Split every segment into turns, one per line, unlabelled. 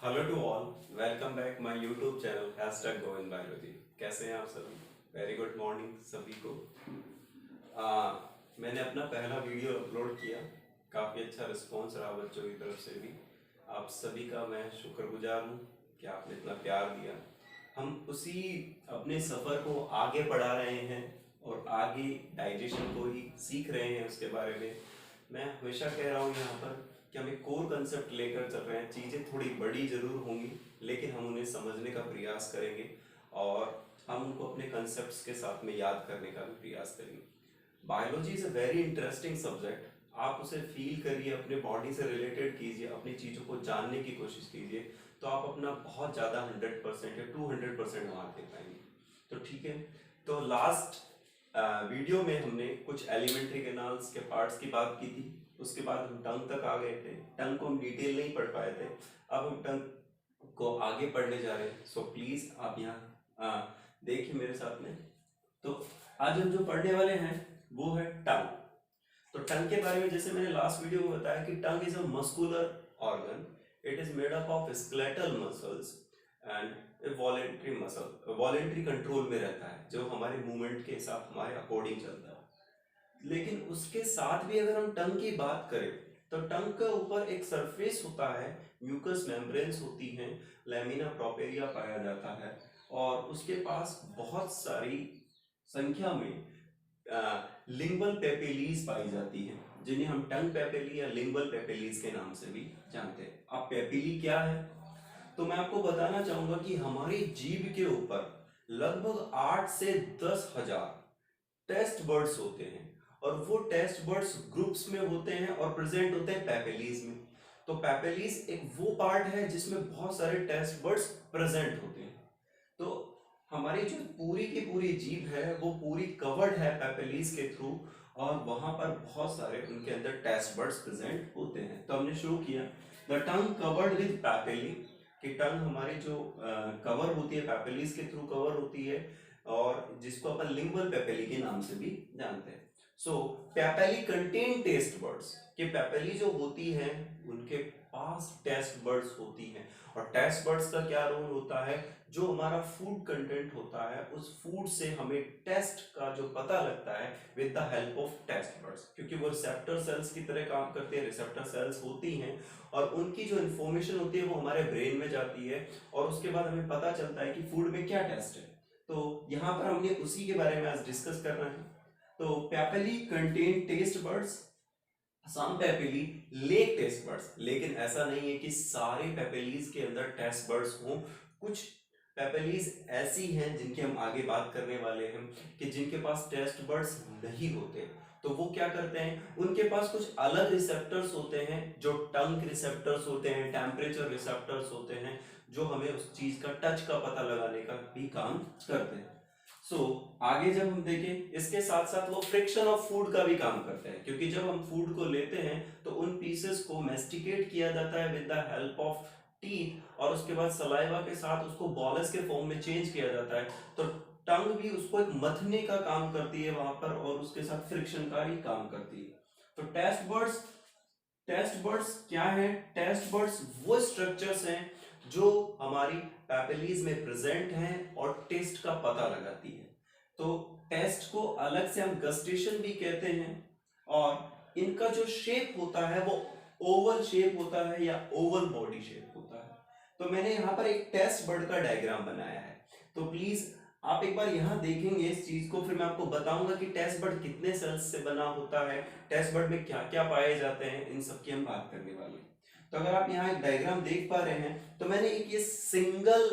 Hello to all, welcome back my YouTube channel hashtag go in biology. कैसे हैं आप सभी? वेरी गुड मॉर्निंग सभी को। मैंने अपना पहला वीडियो अपलोड किया, काफ़ी अच्छा रिस्पॉन्स रहा बच्चों की तरफ से भी। आप सभी का मैं शुक्रगुजार हूँ कि आपने इतना प्यार दिया। हम उसी अपने सफ़र को आगे बढ़ा रहे हैं और आगे डाइजेशन को ही सीख रहे हैं उसके बारे में। मैं हमेशा कह रहा हूँ यहाँ पर कि हम एक कोर कंसेप्ट लेकर चल रहे हैं। चीज़ें थोड़ी बड़ी ज़रूर होंगी, लेकिन हम उन्हें समझने का प्रयास करेंगे और हम उनको अपने कंसेप्ट्स के साथ में याद करने का भी प्रयास करेंगे। Biology is a very interesting subject. आप उसे फील करिए, अपने बॉडी से रिलेटेड कीजिए, अपनी चीज़ों को जानने की कोशिश कीजिए, तो आप अपना बहुत ज़्यादा 100% या 200% मार्क दे पाएंगे। तो ठीक है, तो लास्ट वीडियो में हमने कुछ एलिमेंट्री कैनाल्स के पार्ट्स की बात की थी। उसके बाद हम टंग तक आ गए थे। टंग को हम डिटेल नहीं पढ़ पाए थे, अब हम टंग को आगे पढ़ने जा रहे हैं। सो प्लीज आप यहाँ देखिए मेरे साथ में। तो आज हम जो पढ़ने वाले हैं वो है टंग। तो टंग के बारे में जैसे मैंने लास्ट वीडियो में बताया कि tongue is a muscular organ. It is made up of skeletal muscles and voluntary muscle, voluntary control में रहता है, जो हमारे मूवमेंट के साथ हमारे अकॉर्डिंग चलता है। लेकिन उसके साथ भी अगर हम टंग की बात करें तो टंग के ऊपर एक सरफेस होता है, म्यूकस मेम्ब्रेन्स होती हैं, लैमिना प्रोपेरिया पाया जाता है और उसके पास बहुत सारी संख्या में लिंगुअल पेपिलीज पाई जाती हैं, जिन्हें हम टंग पेपिली या लिंगुअल पेपिलीज के नाम से भी जानते हैं। अब पेपिली क्या है, तो मैं आपको बताना चाहूंगा कि हमारी जीभ के ऊपर लगभग 8 से 10,000 टेस्ट बर्ड्स होते हैं और वो टेस्ट बर्ड्स ग्रुप्स में होते हैं और प्रेजेंट होते हैं पेपिलीज में। तो पेपिलीज एक वो पार्ट है जिसमें बहुत सारे टेस्ट बर्ड्स प्रेजेंट होते हैं। तो हमारी जो पूरी की पूरी जीभ है वो पूरी कवर्ड है पेपिलीज के थ्रू और वहां पर बहुत सारे उनके अंदर टेस्ट बर्ड्स प्रेजेंट होते हैं। तो हमने शुरू किया the tongue covered with papillae, कि टंग हमारी जो कवर होती है पेपिलीज के थ्रू कवर होती है और जिसको अपन लिंगुअल पेपिली के नाम से भी जानते हैं। सो पेपिली कंटेन टेस्ट बर्ड्स, कि पेपिली जो होती है उनके पास टेस्ट बर्ड्स होती हैं और टेस्ट बर्ड्स का क्या रोल होता है, जो हमारा फूड कंटेंट होता है उस फूड से हमें टेस्ट का जो पता लगता है with the help of taste buds, क्योंकि वो रिसेप्टर सेल्स की तरह काम करते हैं। रिसेप्टर सेल्स होती हैं और उनकी जो इन्फॉर्मेशन होती है वो हमारे ब्रेन में जाती है और उसके बाद हमें पता चलता है कि फूड में क्या टेस्ट है। तो यहाँ पर हमने उसी के बारे में आज डिस्कस करना है। तो पेपिली कंटेन टेस्ट बर्ड्स, सम पेपिली लेक टेस्ट बर्ड्स, लेकिन ऐसा नहीं है कि सारे पेपिलीज के अंदर टेस्ट बर्ड्स हों। कुछ पेपिलीज ऐसी हैं जिनकी हम आगे बात करने वाले हैं कि जिनके पास टेस्ट बर्ड्स नहीं होते। तो वो क्या करते हैं, उनके पास कुछ अलग रिसेप्टर्स होते हैं, जो टंग रिसेप्टर्स होते हैं, टेम्परेचर रिसेप्टर्स होते हैं, जो हमें उस चीज का टच का पता लगाने का भी काम करते हैं। आगे जब हम देखें, इसके साथ साथ वो फ्रिक्शन ऑफ फूड का भी काम करते हैं, क्योंकि जब हम फूड को लेते हैं तो उन पीसेस को मेस्टिकेट किया जाता है with the help of teeth और उसके बाद सलाइवा के साथ उसको बॉलस के फॉर्म में चेंज किया जाता है। तो टंग भी उसको एक मथने का काम करती है वहां पर और उसके साथ फ्रिक्शन का भी काम करती है। तो टेस्ट बर्ड्स क्या है, टेस्ट बर्ड्स वो स्ट्रक्चर्स हैं जो हमारी पेपिलीज में प्रेजेंट हैं और टेस्ट का पता लगाती है। तो टेस्ट को अलग से हम गस्टेशन भी कहते हैं और इनका जो शेप होता है वो ओवल शेप होता है या ओवल बॉडी शेप होता है। तो मैंने यहाँ पर एक टेस्ट बर्ड का डायग्राम बनाया है, तो प्लीज आप एक बार यहाँ देखेंगे इस चीज को, फिर मैं आपको बताऊंगा कि टेस्ट बर्ड कितने सेल्स से बना होता है, टेस्ट बर्ड में क्या क्या पाए जाते हैं, इन सब की हम बात करने वाले हैं। तो अगर आप यहाँ एक डायग्राम देख पा रहे हैं तो मैंने एक ये सिंगल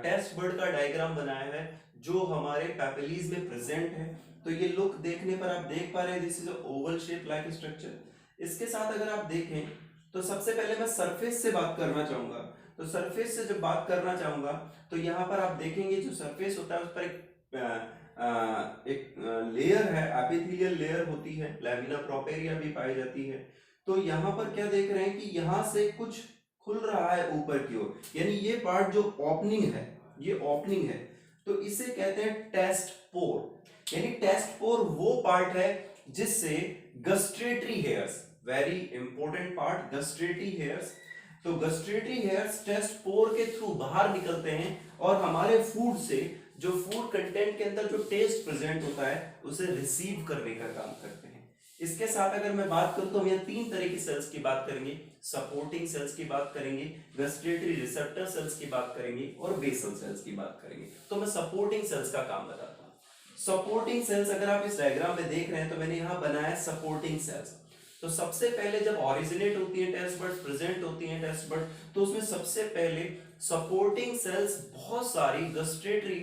टेस्ट बर्ड का डायग्राम बनाया है जो हमारे पेपिलीज में प्रेजेंट है। तो ये लुक देखने पर आप देख पा रहे हैं, this is Oval shape like structure. इसके साथ अगर आप देखें तो सबसे पहले मैं सरफेस से बात करना चाहूंगा। तो सरफेस से जब बात करना चाहूंगा तो यहाँ पर आप देखेंगे जो सरफेस होता है उस पर एक लेयर है, एपिथेलियल लेयर होती है, लैमिना प्रोपेरिया भी पाई जाती है। तो यहाँ पर क्या देख रहे हैं कि यहाँ से कुछ खुल रहा है ऊपर की ओर, यानी ये पार्ट जो ओपनिंग है, ये ओपनिंग है, तो इसे कहते हैं टेस्ट पोर। यानी टेस्ट पोर वो पार्ट है जिससे gustatory hairs, very important part, gustatory hairs तो गस्ट्रेटरी हेयर्स टेस्ट पोर के थ्रू बाहर निकलते हैं और हमारे फूड से जो फूड कंटेंट के अंदर जो टेस्ट प्रेजेंट होता है उसे रिसीव करने का काम करते हैं। इसके साथ अगर मैं बात करूं तो हम यहाँ 3 तरह की सेल्स की बात करेंगे, सपोर्टिंग सेल्स की बात करेंगे, गस्ट्रेटरी रिसेप्टर सेल्स की बात करेंगे और बेसल सेल्स की बात करेंगे। तो मैं सपोर्टिंग सेल्स का काम बताता हूँ। सपोर्टिंग सेल्स अगर आप इस डायग्राम में देख रहे हैं तो मैंने यहाँ बनाया सपोर्टिंग सेल्स। तो सबसे पहले जब ओरिजिनेट होती है टेस्ट बड्स, प्रेजेंट होती है टेस्ट बड, तो उसमें सबसे पहले सपोर्टिंग सेल्स बहुत सारी गस्ट्रेटरी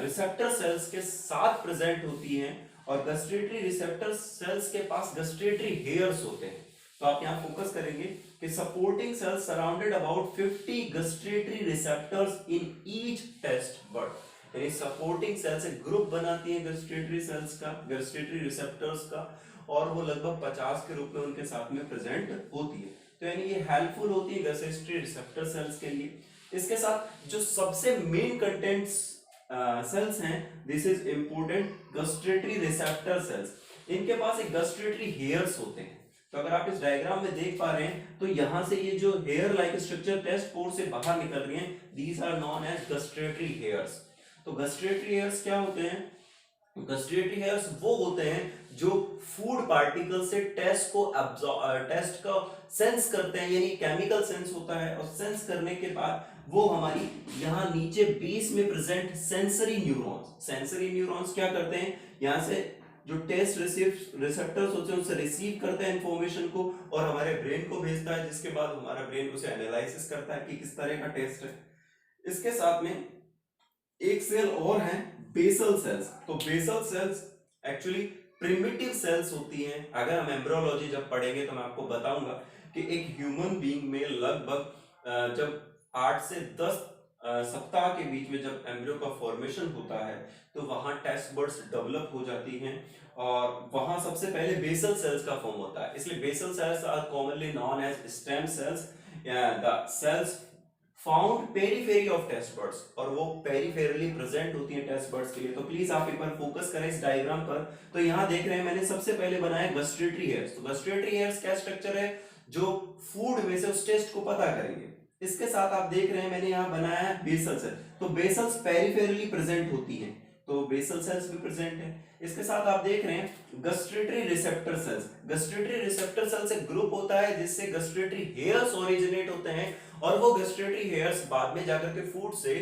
रिसेप्टर सेल्स के साथ प्रेजेंट होती हैं और गस्ट्रेटरी रिसेप्टर सेल्स के पास गस्ट्रेटरी हेयर्स होते हैं। तो आप यहाँ फोकस करेंगे कि supporting cells surrounded about 50 gustatory receptors in each taste bud, यानी सपोर्टिंग सेल्स एक ग्रुप बनाती है गस्ट्रेटरी सेल्स का, गस्ट्रेटरी रिसेप्टर्स का, और वो लगभग 50 के रूप में उनके साथ में प्रेजेंट होती है। तो यानी ये हेल्पफुल होती है गस्ट्रेटरी रिसेप्टर सेल्स के लिए। इसके साथ जो सबसे मेन कंटेंट्स सेल्स हैं, this is important, gustatory receptor cells, इनके पास एक गस्ट्रेटरी हेयर्स होते हैं। तो अगर आप इस डायग्राम में देख पा रहे हैं तो यहां से ये जो hair like structure taste pore से बाहर निकल रही हैं, these are known as gustatory hairs. तो गस्ट्रेटरी हेयर्स क्या होते हैं? गस्ट्रेटरी हेयर्स वो होते हैं जो फूड पार्टिकल से टेस्ट को सेंस करते हैं, यानी केमिकल सेंस होता है, और सेंस करने के बाद वो हमारी यहाँ नीचे बेस में प्रेजेंट सेंसरी न्यूरॉन्स क्या करते हैं, यहाँ से जो टेस्ट रिसेप्टर्स होते हैं उनसे रिसीव करते हैं इंफॉर्मेशन को और हमारे ब्रेन को भेजता है, जिसके बाद हमारा ब्रेन उसे एनालिसिस करता है कि किस तरह का टेस्ट है। इसके साथ में एक सेल और है बेसल सेल्स। तो basal cells actually primitive cells होती हैं। अगर हम एम्ब्रियोलॉजी जब पढ़ेंगे तो मैं आपको बताऊंगा कि एक ह्यूमन बीइंग में लगभग जब 8 से 10 सप्ताह के बीच में जब एम्ब्रियो का फॉर्मेशन होता है तो वहां टेस्ट बड्स डेवलप हो जाती हैं और वहां सबसे पहले बेसल सेल्स का फॉर्म होता है। इसलिए basal cells are commonly known as stem cells, the cells found periphery of taste buds, और वो पेरीफेरली प्रेजेंट होती है टेस्ट बड्स के लिए। तो प्लीज आप एक बार फोकस करें इस डायग्राम पर। तो यहाँ देख रहे हैं मैंने सबसे पहले बनाया गस्ट्रेटरी हेयर्स। तो गस्ट्रेटरी हेयर्स क्या स्ट्रक्चर है जो फूड में से उस टेस्ट को पता करेंगे। इसके साथ आप देख रहे हैं मैंने यहाँ बनाया है बेसल सेल। तो बेसल्स पेरीफेरली प्रेजेंट होती हैं, तो बेसल सेल्स भी प्रेजेंट है। इसके साथ आप देख रहे हैं गस्ट्रेटरी रिसेप्टर सेल्स। गस्ट्रेटरी रिसेप्टर सेल्स एक ग्रुप होता है जिससे गस्ट्रेटरी हेयर्स ओरिजिनेट होते हैं और वो गस्ट्रेटरी हेयर्स बाद में जाकर के फूड से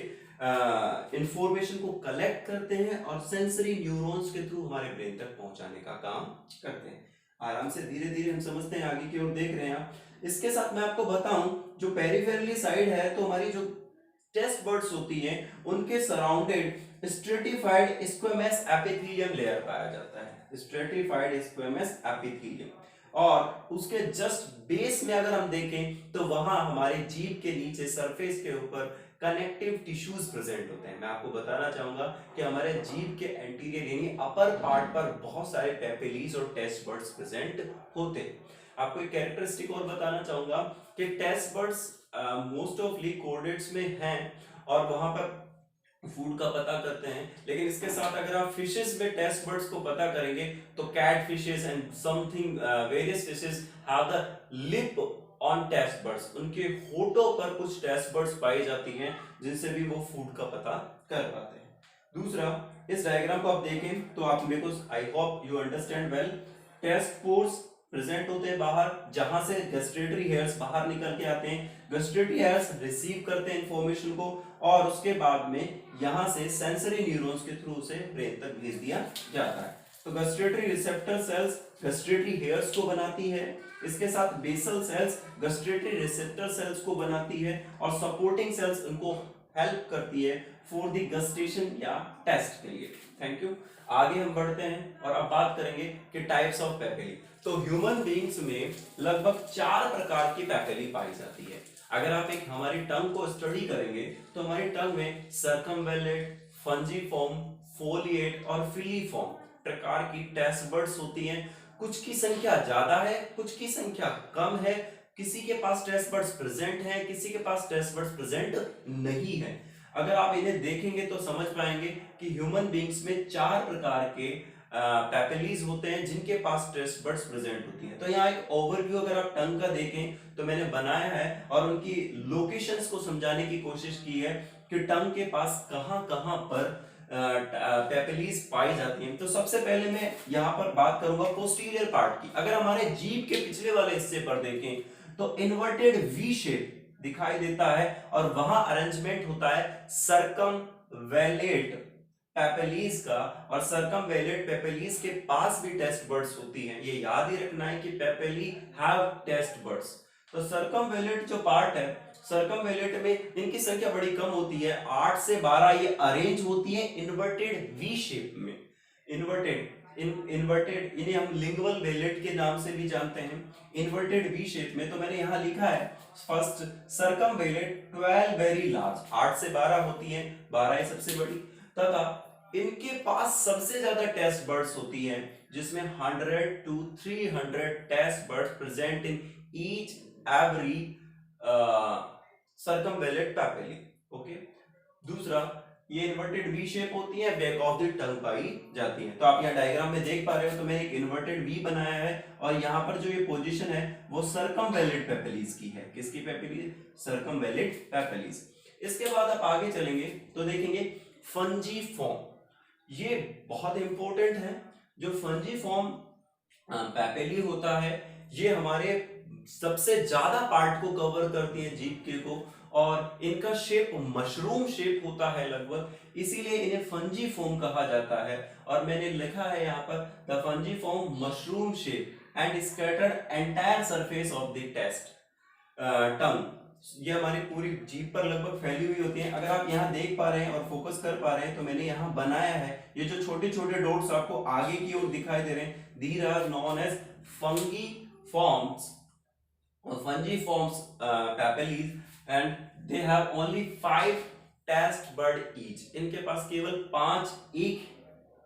इंफॉर्मेशन को कलेक्ट करते हैं और सेंसरी न्यूरॉन्स के थ्रू हमारे ब्रेन तक पहुंचाने का काम करते हैं। आराम से धीरे धीरे हम समझते हैं, आगे की ओर देख रहे हैं आप। इसके साथ मैं आपको बताऊं जो पेरिफेरली साइड है तो हमारी जो टेस्ट बड्स होती हैं उनके surrounded stratified squamous epithelium layer पाया जाता है, स्ट्रेटिफाइड स्क्वेमस एपिथेलियम। और उसके जस्ट बेस में अगर हम देखें तो वहां हमारे जीभ के नीचे सरफेस के ऊपर कनेक्टिव टिश्यूज प्रेजेंट होते हैं। मैं आपको बताना चाहूंगा कि हमारे जीभ के एंटीरियर यानी अपर पार्ट पर बहुत सारे पेपिलीज और टेस्ट बड्स प्रेजेंट होते हैं। आपको एक कैरेक्टरिस्टिक और बताना चाहूंगा कि टेस्ट बड्स मोस्ट ऑफली कोर्डेट्स में हैं और वहां पर फूड का पता करते हैं। लेकिन इसके साथ अगर आप फिशेस में टेस्ट बड्स को पता करेंगे तो cat fishes and something various fishes have the lip on taste buds, उनके होठों पर कुछ टेस्ट बड्स पाई जाती हैं जिनसे भी वो फूड का पता कर पाते हैं। दूसरा, इस डायग्राम को आप देखें तो आप मेरे को I hope you understand well, taste pores present होते हैं बाहर जहां से गस्ट्रेटरी हेयर्स बाहर निकल के आते हैं। गस्ट्रेटरी हेयर्स रिसीव करते हैं इंफॉर्मेशन को और उसके बाद में यहां से सेंसरी न्यूरॉन्स के थ्रू से ब्रेन तक भेज दिया जाता है। तो गस्ट्रेटरी रिसेप्टर सेल्स गस्ट्रेटरी हेयर्स को बनाती है, इसके साथ बेसल सेल्स गस्ट्रेटरी रिसेप्टर सेल्स को बनाती है और सपोर्टिंग सेल्स उनको हेल्प करती है फॉर द गस्टेशन या टेस्ट के लिए। Thank you. आगे हम बढ़ते हैं और अब बात करेंगे कि टाइप्स ऑफ पेपिली। तो ह्यूमन बीइंग्स में लगभग 4 प्रकार की पेपिली पाई जाती है। अगर आप एक हमारी टंग को स्टडी करेंगे तो हमारी टंग में सर्कमवेलेट, फंजीफॉर्म, फोलिएट और फिलीफॉर्म प्रकार की टेस्ट बड्स होती हैं। कुछ की संख्या ज्यादा है, कुछ की संख्या कम है, किसी के पास टेस्ट बड्स प्रेजेंट हैं, किसी के पास टेस्ट बड्स प्रेजेंट नहीं है। अगर आप इन्हें देखेंगे तो समझ पाएंगे कि ह्यूमन बीइंग्स में 4 प्रकार के पैपेलीज होते हैं जिनके पास टेस्ट बड्स प्रेजेंट होती हैं। तो यहाँ एक ओवरव्यू अगर आप टंग का देखें तो मैंने बनाया है और उनकी लोकेशंस को समझाने की कोशिश की है कि टंग के पास कहां कहां पर पैपेलीज पाई जाती हैं। तो सबसे पहले मैं यहाँ पर बात करूंगा पोस्टीरियर पार्ट की। अगर हमारे जीभ के पिछले वाले हिस्से पर देखें तो इन्वर्टेड वी शेप दिखाई देता है और वहां अरेंजमेंट होता है सर्कमवेलेट पेपेलीज का, और सर्कमवेलेट पेपेलीज के पास भी टेस्ट बर्ड्स होती हैं। ये याद ही रखना है कि पेपेली हैव टेस्ट बर्ड्स। तो सर्कमवेलेट जो पार्ट है, सर्कमवेलेट में इनकी संख्या बड़ी कम होती है, 8 से 12 ये अरेंज होती है इन्वर्टेड वी शेप में। इन्वर्टेड इन्हें हम लिंगुअल वेलेट के नाम से भी जानते हैं, इन्वर्टेड वी शेप में। तो मैंने यहां लिखा है फर्स्ट सर्कमवेलेट 12 वेरी लार्ज, 8 से 12 होती है, 12 सबसे बड़ी, तथा इनके पास सबसे ज्यादा टेस्ट बर्ड्स होती हैं जिसमें 100 to 300 taste buds present in each every circumvallate papillae. Okay, दूसरा ये इन्वर्टेड वी शेप होती है, बैक ऑफ द टंग पाई जाती है। तो आप यहाँ डायग्राम में देख पा रहे हो, तो मैंने एक इन्वर्टेड वी बनाया है और यहाँ पर जो ये पोजीशन है वो सर्कमवेलेट पेपेलीज की है। किसकी पेपेलीज? सर्कमवेलेट पेपेलीज। इसके बाद आप आगे चलेंगे तो देखेंगे फंजीफॉर्म, ये बहुत इंपॉर्टेंट है। जो फंजीफॉर्म पेपेली होता है ये हमारे सबसे ज्यादा पार्ट को कवर करती है जीभ के को, और इनका शेप मशरूम शेप होता है लगभग, इसीलिए इन्हें फंजीफॉर्म कहा जाता है। और मैंने लिखा है यहाँ पर the fungiform mushroom shape and scattered entire surface of the taste tongue. ये हमारी पूरी जीभ पर लगभग फैली हुई होती है। अगर आप यहाँ देख पा रहे हैं और फोकस कर पा रहे हैं तो मैंने यहाँ बनाया है, ये जो छोटे छोटे डॉट्स आपको आगे की ओर दिखाई दे रहे हैं, these are known as fungiforms, fungiforms papillae, and they have only 5 taste bud each. इनके पास केवल 5, एक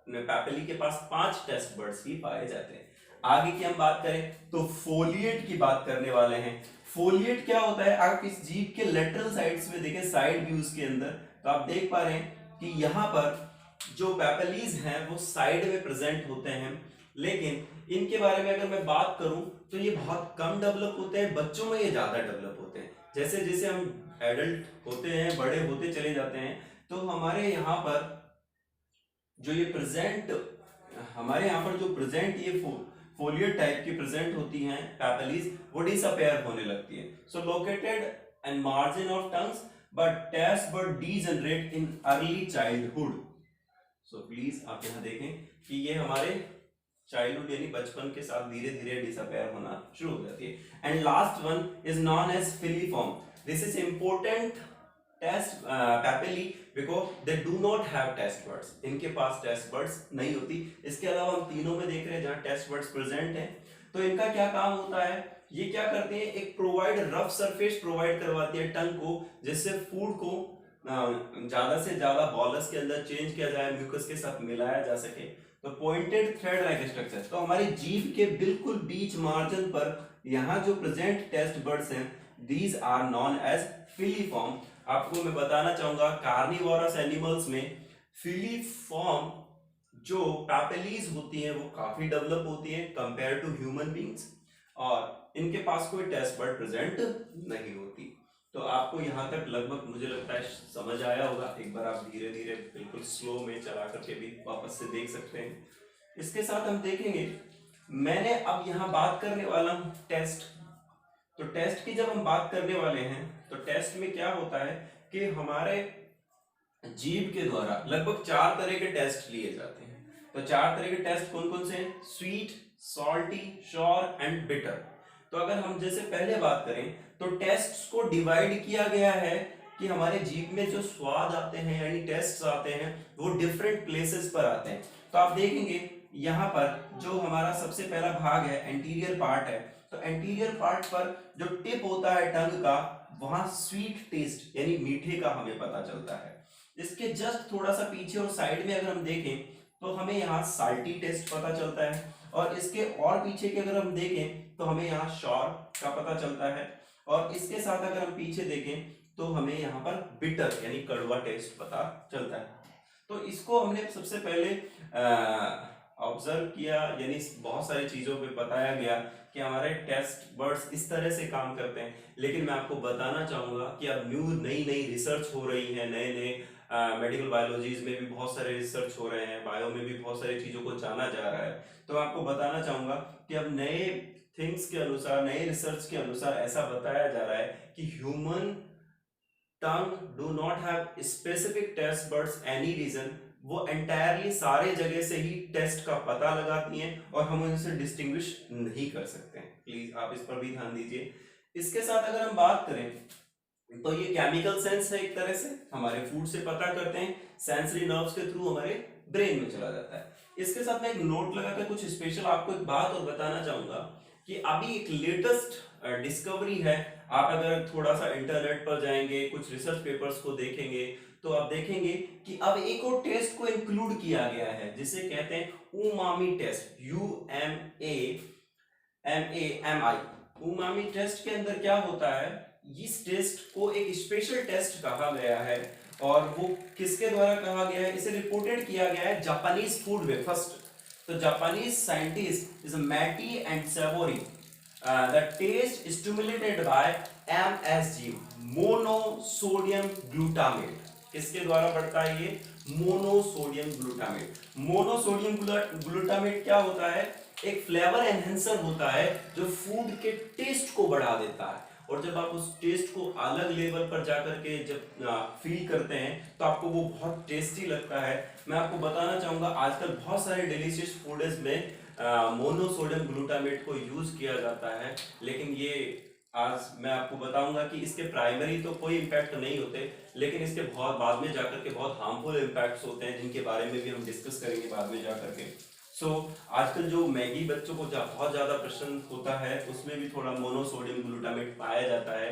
पेपेली के पास 5 टेस्ट बर्ड्स ही पाए जाते हैं। आगे की हम बात करें तो फोलिएट की बात करने वाले हैं। फोलिएट क्या होता है? आप इस जीभ के लेटरल साइड्स में देखें, साइड व्यूज के अंदर, तो आप देख पा रहे हैं कि यहाँ पर जो पेपेलीज हैं वो साइड में प्रेजेंट होते हैं, लेकिन इनके बारे में अगर मैं बात करूं तो ये बहुत कम डेवलप होते हैं, बच्चों में ये ज्यादा डेवलप होते हैं। जैसे जैसे हम एडल्ट होते हैं, बड़े होते चले जाते हैं, तो हमारे यहाँ पर जो ये प्रेजेंट, हमारे यहाँ पर जो प्रेजेंट ये फोलिएट टाइप की प्रेजेंट होती हैं पेपेलीज, वो डिसअपेयर होने लगती है। So located and margin of tongues but taste bud degenerate in early childhood. So please आप यहाँ देखें कि ये हमारे चाइल्डहुड यानी बचपन के साथ धीरे धीरे डिसअपेयर होना शुरू हो जाती है। And last one is known as filiform. This is important taste papilla because they do not have taste buds, इनके पास टेस्ट बर्ड्स नहीं होती। इसके अलावा हम तीनों में देख रहे हैं जहां टेस्ट बर्ड्स प्रेजेंट हैं। तो इनका क्या काम होता है? ये क्या करते हैं, एक प्रोवाइड रफ सरफेस प्रोवाइड करवाती है टंग को, जिससे फूड को ज्यादा से ज्यादा बॉलस के अंदर चेंज किया जाए, म्यूकस के साथ मिलाया जा सके। तो पॉइंटेड थ्रेड लाइक स्ट्रक्चर, तो हमारी जीभ के बिल्कुल बीच मार्जिन पर यहाँ जो प्रेजेंट टेस्ट बर्ड्स हैं, these are known as filiform. आपको मैं बताना चाहूंगा कार्निवोरस एनिमल्स में फिलीफॉर्म जो पेपेलीज होती हैं वो काफी डेवलप होती हैं कंपेयर टू ह्यूमन बींग्स, और इनके पास कोई टेस्ट बर्ड प्रेजेंट नहीं होती। तो आपको यहाँ तक लगभग मुझे लगता है समझ आया होगा। एक बार आप धीरे धीरे बिल्कुल स्लो में चला करके भी वापस से देख सकते हैं। इसके साथ हम देखेंगे, मैंने अब यहाँ बात करने वाला हूँ टेस्ट। तो टेस्ट की जब हम बात करने वाले हैं तो टेस्ट में क्या होता है कि हमारे जीभ के द्वारा लगभग 4 तरह के टेस्ट लिए जाते हैं। तो 4 तरह के टेस्ट कौन कौन से हैं? Sweet, salty, sure and bitter. तो अगर हम जैसे पहले बात करें तो टेस्ट्स को डिवाइड किया गया है कि हमारे जीभ में जो स्वाद आते हैं यानी टेस्ट्स आते हैं वो डिफरेंट प्लेसेस पर आते हैं। तो आप देखेंगे यहाँ पर जो हमारा सबसे पहला भाग है एंटीरियर पार्ट है, तो एंटीरियर पार्ट पर जो टिप होता है टंग का, वहां स्वीट टेस्ट यानी मीठे का हमें पता चलता है। इसके जस्ट थोड़ा सा पीछे और साइड में अगर हम देखें तो हमें यहाँ साल्टी टेस्ट पता चलता है, और इसके और पीछे के अगर हम देखें तो हमें यहाँ श्योर का पता चलता है, और इसके साथ अगर हम पीछे देखें तो हमें यहाँ पर बिटर यानी कड़वा टेस्ट पता चलता है। तो इसको हमने सबसे पहले ऑब्जर्व किया, यानी बहुत सारी चीजों पे बताया गया कि हमारे टेस्ट बर्ड्स इस तरह से काम करते हैं। लेकिन मैं आपको बताना चाहूंगा कि अब नई नई रिसर्च हो रही है, नए नए मेडिकल बायोलॉजीज में भी बहुत सारे रिसर्च हो रहे हैं, बायो में भी बहुत सारी चीजों को जाना जा रहा है। तो मैं आपको बताना चाहूंगा कि अब नए थिंग्स के अनुसार, नए रिसर्च के अनुसार ऐसा बताया जा रहा है कि human tongue do not have specific taste buds any reason, वो एंटायरली सारे जगह से ही टेस्ट का पता लगाती हैं और हम उनसे डिस्टिंग्विश नहीं कर सकते हैं। प्लीज आप इस पर भी ध्यान दीजिए। इसके साथ अगर हम बात करें तो ये केमिकल सेंस है, एक तरह से हमारे फूड से पता करते हैं, सेंसरी नर्व्स के थ्रू हमारे ब्रेन में चला जाता है। इसके साथ मैं एक नोट लगाकर कुछ स्पेशल आपको एक बात और बताना चाहूंगा कि अभी एक लेटेस्ट डिस्कवरी है। आप अगर थोड़ा सा इंटरनेट पर जाएंगे, कुछ रिसर्च पेपर्स को देखेंगे, तो आप देखेंगे कि अब एक और टेस्ट को इंक्लूड किया गया है जिसे कहते हैं umami taste, UMAMI। Umami taste के अंदर क्या होता है, इस टेस्ट को एक स्पेशल टेस्ट कहा गया है और वो किसके द्वारा कहा गया है, इसे रिपोर्टेड किया गया है जापानीज फूड में फर्स्ट। तो Japanese scientist is meaty and savoury, the taste stimulated by MSG, monosodium glutamate. किसके द्वारा बढ़ता है ये, मोनोसोडियम ग्लूटामेट। मोनोसोडियम ग्लूटामेट क्या होता है, एक फ्लेवर एनहेंसर होता है जो फूड के टेस्ट को बढ़ा देता है। और जब आप उस टेस्ट को अलग लेवल पर जाकर के जब फील करते हैं तो आपको वो बहुत टेस्टी लगता है। मैं आपको बताना चाहूंगा आजकल बहुत सारे डिलीशियस फूड्स में मोनोसोडियम ग्लूटामेट को यूज किया जाता है, लेकिन ये आज मैं आपको बताऊंगा कि इसके प्राइमरी तो कोई इम्पैक्ट नहीं होते, लेकिन इसके बहुत बाद में जाकर के बहुत हार्मफुल इम्पैक्ट्स होते हैं जिनके बारे में भी हम डिस्कस करेंगे बाद में जाकर के। आजकल जो मैगी बच्चों को बहुत ज्यादा पसंद होता है उसमें भी थोड़ा मोनोसोडियम ग्लूटामेट पाया जाता है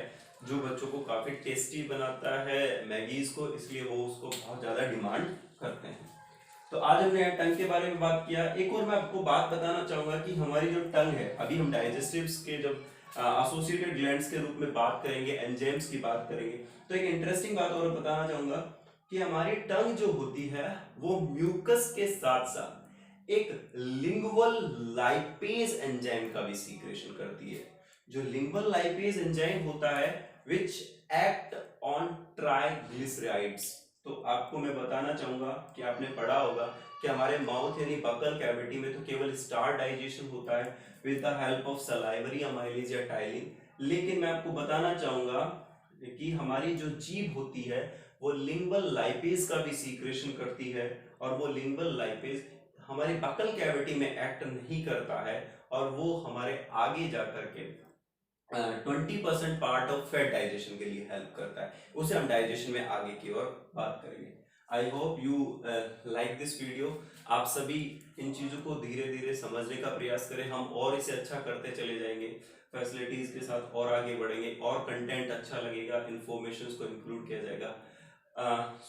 जो बच्चों को काफी टेस्टी बनाता है मैगीज को, इसलिए वो उसको बहुत ज्यादा डिमांड करते हैं। तो आज हमने टंग के बारे में बात किया। एक और मैं आपको बात बताना चाहूंगा कि हमारी जो टंग है, अभी हम डाइजेस्टिव्स के जब एसोसिएटेड ग्लैंड्स के रूप में बात करेंगे, एंजाइम्स की बात करेंगे, तो एक इंटरेस्टिंग बात और बताना चाहूंगा कि हमारी टंग जो होती है वो म्यूकस के साथ साथ एक लिंगुअल लाइपेज एंजाइम का भी सीक्रेशन करती है। जो लिंगुअल लाइपेज एंजाइम होता है विच एक्ट ऑन ट्राइग्लिसराइड्स। तो आपको मैं बताना चाहूंगा कि आपने पढ़ा होगा कि हमारे माउथ यानी बकल कैविटी में तो केवल स्टार डाइजेशन होता है with the help of salivary amylase या टाइलिन, लेकिन मैं आपको बताना चाहूंगा कि हमारी जो जीभ होती है वो लिंगुअल लाइपेज का भी सीक्रेशन करती है और वो लिंगुअल लाइपेज हमारे बकल कैविटी में एक्ट नहीं करता है और वो हमारे आगे जाकर के 20% पार्ट ऑफ फैट डाइजेशन के लिए हेल्प करता है। उसे हम डाइजेशन में आगे की ओर बात करेंगे। आई hope you like this video. आप सभी इन चीज़ों को धीरे धीरे समझने का प्रयास करें, हम और इसे अच्छा करते चले जाएंगे, फैसिलिटीज़ के साथ और आगे बढ़ेंगे और कंटेंट अच्छा लगेगा, इन्फॉर्मेशन को इंक्लूड किया जाएगा।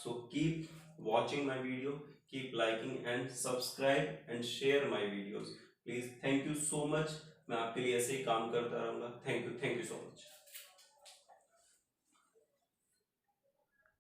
So keep watching my video, keep liking and subscribe and share my videos. Please, thank you so much. मैं आपके लिए ऐसे ही काम करता रहूँगा। Thank you so much.